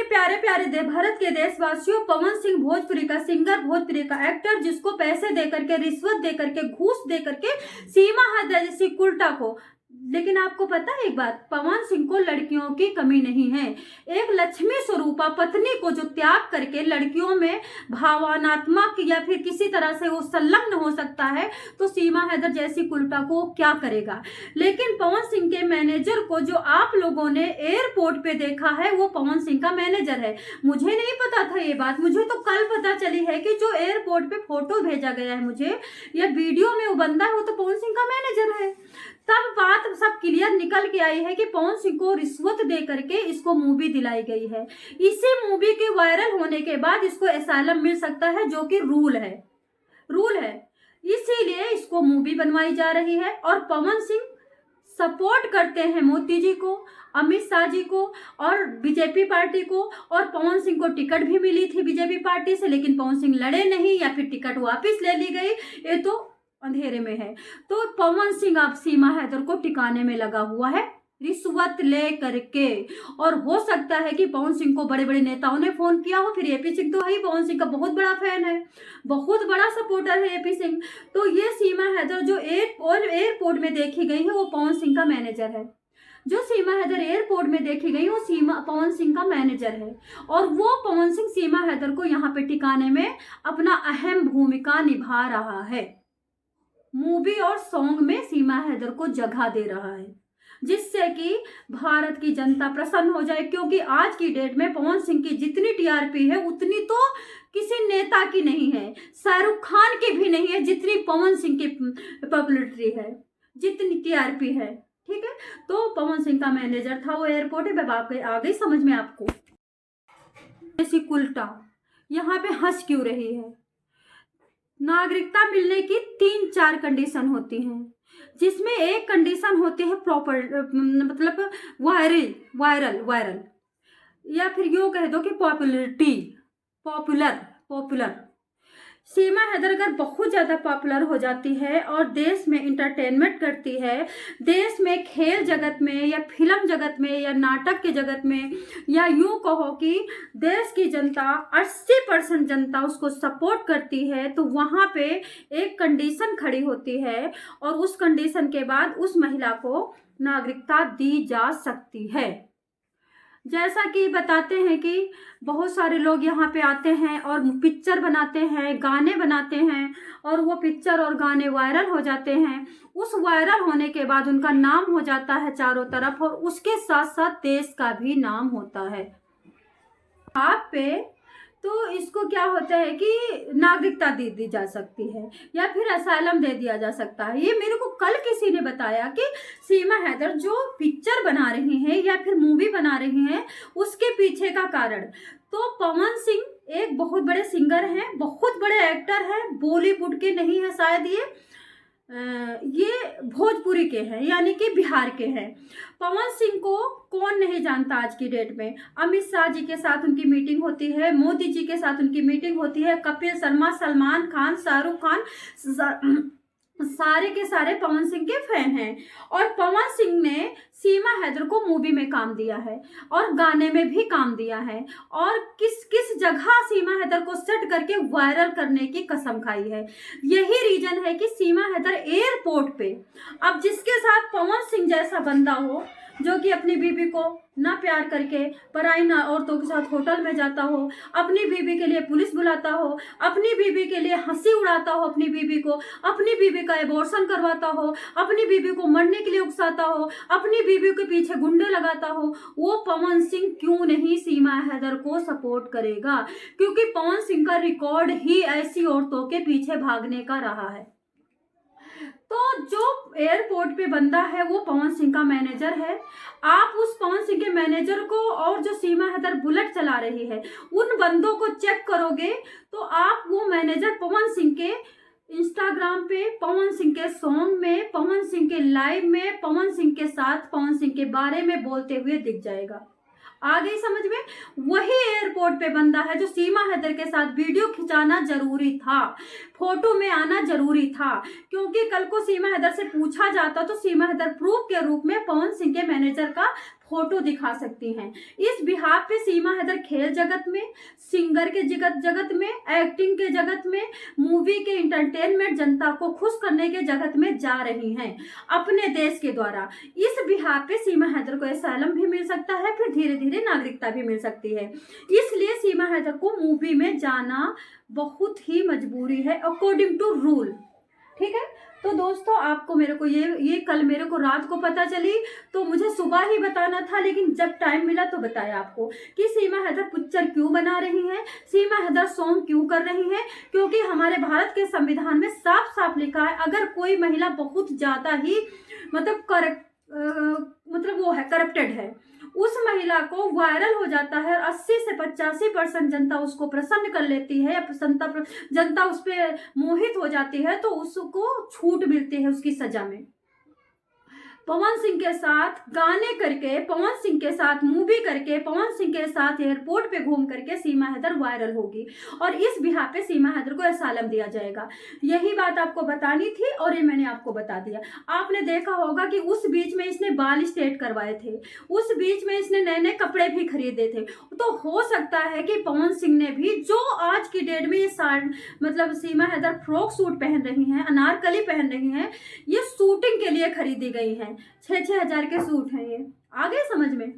प्यारे प्यारे भारत के देशवासियों, पवन सिंह भोजपुरी का सिंगर, भोजपुरी का एक्टर, जिसको पैसे दे करके, रिश्वत दे करके, घूस दे करके सीमा हैदर जैसी कुल्टा को, लेकिन आपको पता है एक बात, पवन सिंह को लड़कियों की कमी नहीं है। एक लक्ष्मी स्वरूपा पत्नी को जो त्याग करके लड़कियों में भावनात्मक या फिर किसी तरह से वो संलग्न हो सकता है, तो सीमा हैदर जैसी कुल्टा को क्या करेगा। लेकिन पवन सिंह के मैनेजर को जो आप लोगों ने एयरपोर्ट पे देखा है, वो पवन सिंह का मैनेजर है। मुझे नहीं पता था ये बात, मुझे तो कल पता चली है कि जो एयरपोर्ट पे फोटो भेजा गया है मुझे, या वीडियो में वो बंदा है, वो तो पवन सिंह का मैनेजर है। तब बात सब क्लियर निकल के आई है कि पवन सिंह को रिश्वत दे करके इसको मूवी दिलाई गई है। इसी मूवी के वायरल होने के बाद इसको एसाइलम मिल सकता है, जो कि रूल है। इसीलिए इसको मूवी बनवाई जा रही है। और पवन सिंह सपोर्ट करते हैं मोदी जी को, अमित शाह जी को और बीजेपी पार्टी को। और पवन सिंह को टिकट भी मिली थी बीजेपी पार्टी से, लेकिन पवन सिंह लड़े नहीं या फिर टिकट वापस ले ली गई, ये तो अंधेरे में है। तो पवन सिंह अब सीमा हैदर को टिकाने में लगा हुआ है, रिश्वत ले करके। और हो सकता है कि पवन सिंह को बड़े बड़े नेताओं ने फोन किया हो, फिर एपी सिंह तो है ही, पवन सिंह का बहुत बड़ा फैन है, बहुत बड़ा सपोर्टर है एपी सिंह। तो ये सीमा हैदर जो एयरपोर्ट में देखी गई है, वो पवन सिंह का मैनेजर है। जो सीमा हैदर एयरपोर्ट में देखी गई, वो पवन सिंह का मैनेजर है। और वो पवन सिंह सीमा हैदर को यहाँ पे टिकाने में अपना अहम भूमिका निभा रहा है। मूवी और सॉन्ग में सीमा हैदर को जगह दे रहा है, जिससे कि भारत की जनता प्रसन्न हो जाए। क्योंकि आज की डेट में पवन सिंह की जितनी टीआरपी है, उतनी तो किसी नेता की नहीं है, शाहरुख खान की भी नहीं है, जितनी पवन सिंह की पॉपुलैरिटी है, जितनी टीआरपी है। ठीक है, तो पवन सिंह का मैनेजर था वो एयरपोर्ट है। आ गई समझ में आपको। ऐसी उल्टा यहाँ पे हंस क्यों रही है। नागरिकता मिलने की 3-4 कंडीशन होती हैं, जिसमें एक कंडीशन होती है प्रॉपर, मतलब वायरल, या फिर यूँ कह दो कि पॉपुलर। सीमा हैदर अगर बहुत ज़्यादा पॉपुलर हो जाती है और देश में इंटरटेनमेंट करती है, देश में खेल जगत में या फिल्म जगत में या नाटक के जगत में, या यूँ कहो कि देश की जनता 80% जनता उसको सपोर्ट करती है, तो वहाँ पे एक कंडीशन खड़ी होती है। और उस कंडीशन के बाद उस महिला को नागरिकता दी जा सकती है। जैसा कि बताते हैं कि बहुत सारे लोग यहाँ पे आते हैं और पिक्चर बनाते हैं, गाने बनाते हैं, और वो पिक्चर और गाने वायरल हो जाते हैं। उस वायरल होने के बाद उनका नाम हो जाता है चारों तरफ, और उसके साथ साथ देश का भी नाम होता है। आप पे तो इसको क्या होता है कि नागरिकता दे दी जा सकती है, या फिर असाइलम दे दिया जा सकता है। ये मेरे को कल किसी ने बताया कि सीमा हैदर जो पिक्चर बना रही हैं या फिर मूवी बना रही हैं, उसके पीछे का कारण। तो पवन सिंह एक बहुत बड़े सिंगर हैं, बहुत बड़े एक्टर हैं, बॉलीवुड के नहीं है शायद, ये भोजपुरी के हैं, यानी कि बिहार के हैं। पवन सिंह को कौन नहीं जानता आज की डेट में। अमित शाह जी के साथ उनकी मीटिंग होती है, मोदी जी के साथ उनकी मीटिंग होती है, कपिल शर्मा, सलमान खान, शाहरुख खान, सारे के सारे पवन सिंह के फैन हैं। और पवन सिंह ने सीमा हैदर को मूवी में काम दिया है और गाने में भी काम दिया है, और किस किस जगह सीमा हैदर को सेट करके वायरल करने की कसम खाई है। यही रीजन है कि सीमा हैदर एयरपोर्ट पे, अब जिसके साथ पवन सिंह जैसा बंदा हो, जो कि अपनी बीबी को ना प्यार करके पराई ना औरतों के साथ होटल में जाता हो, अपनी बीबी के लिए पुलिस बुलाता हो, अपनी बीबी के लिए हंसी उड़ाता हो, अपनी बीबी का एबॉर्शन करवाता हो, अपनी बीबी को मरने के लिए उकसाता हो, अपनी बीबी के पीछे गुंडे लगाता हो, वो पवन सिंह क्यों नहीं सीमा हैदर को सपोर्ट करेगा। क्योंकि पवन सिंह का रिकॉर्ड ही ऐसी औरतों के पीछे भागने का रहा है। तो जो एयरपोर्ट पे बंदा है वो पवन सिंह का मैनेजर है। आप उस पवन सिंह के मैनेजर को और जो सीमा हैदर बुलेट चला रही है, उन बंदों को चेक करोगे तो आप वो मैनेजर पवन सिंह के इंस्टाग्राम पे, पवन सिंह के सॉन्ग में, पवन सिंह के लाइव में, पवन सिंह के साथ पवन सिंह के बारे में बोलते हुए दिख जाएगा। आ गई समझ में। वही एयरपोर्ट पे बंदा है जो सीमा हैदर के साथ वीडियो खिंचाना जरूरी था, फोटो में आना जरूरी था, क्योंकि कल को सीमा हैदर से पूछा जाता तो सीमा हैदर प्रूफ के रूप में पवन सिंह के मैनेजर का फोटो दिखा सकती हैं। इस बिहाफ पे सीमा हैदर खेल जगत में, सिंगर के जगत में, एक्टिंग के जगत में, मूवी के एंटरटेनमेंट, जनता को खुश करने के जगत में जा रही हैं अपने देश के द्वारा। इस बिहाफ पे सीमा हैदर को एसाइलम भी मिल सकता है, फिर धीरे धीरे नागरिकता भी मिल सकती है। इसलिए सीमा हैदर को मूवी में जाना बहुत ही मजबूरी है अकॉर्डिंग टू रूल। ठीक है, तो दोस्तों आपको मेरे को ये कल मेरे को रात को पता चली, तो मुझे सुबह ही बताना था, लेकिन जब टाइम मिला तो बताया आपको कि सीमा हैदर पिक्चर क्यों बना रही हैं, सीमा हैदर सॉन्ग क्यों कर रही हैं। क्योंकि हमारे भारत के संविधान में साफ साफ लिखा है, अगर कोई महिला बहुत ज्यादा ही मतलब वो है करप्टेड है, उस महिला को वायरल हो जाता है, 80 से 85% जनता उसको प्रसन्न कर लेती है, जनता उस पर मोहित हो जाती है, तो उसको छूट मिलती है उसकी सजा में। पवन सिंह के साथ गाने करके, पवन सिंह के साथ मूवी करके, पवन सिंह के साथ एयरपोर्ट पे घूम करके सीमा हैदर वायरल होगी और इस बिहार पे सीमा हैदर को एसाइलम दिया जाएगा। यही बात आपको बतानी थी और ये मैंने आपको बता दिया। आपने देखा होगा कि उस बीच में इसने बाल स्ट्रेट करवाए थे, उस बीच में इसने नए नए कपड़े भी खरीदे थे। तो हो सकता है कि पवन सिंह ने भी, जो आज की डेट में ये मतलब सीमा हैदर फ्रॉक सूट पहन रही हैं, अनारकली पहन रही हैं, ये शूटिंग के लिए खरीदी गई हैं। 6-6 हजार के सूट हैं ये। आ गए समझ में?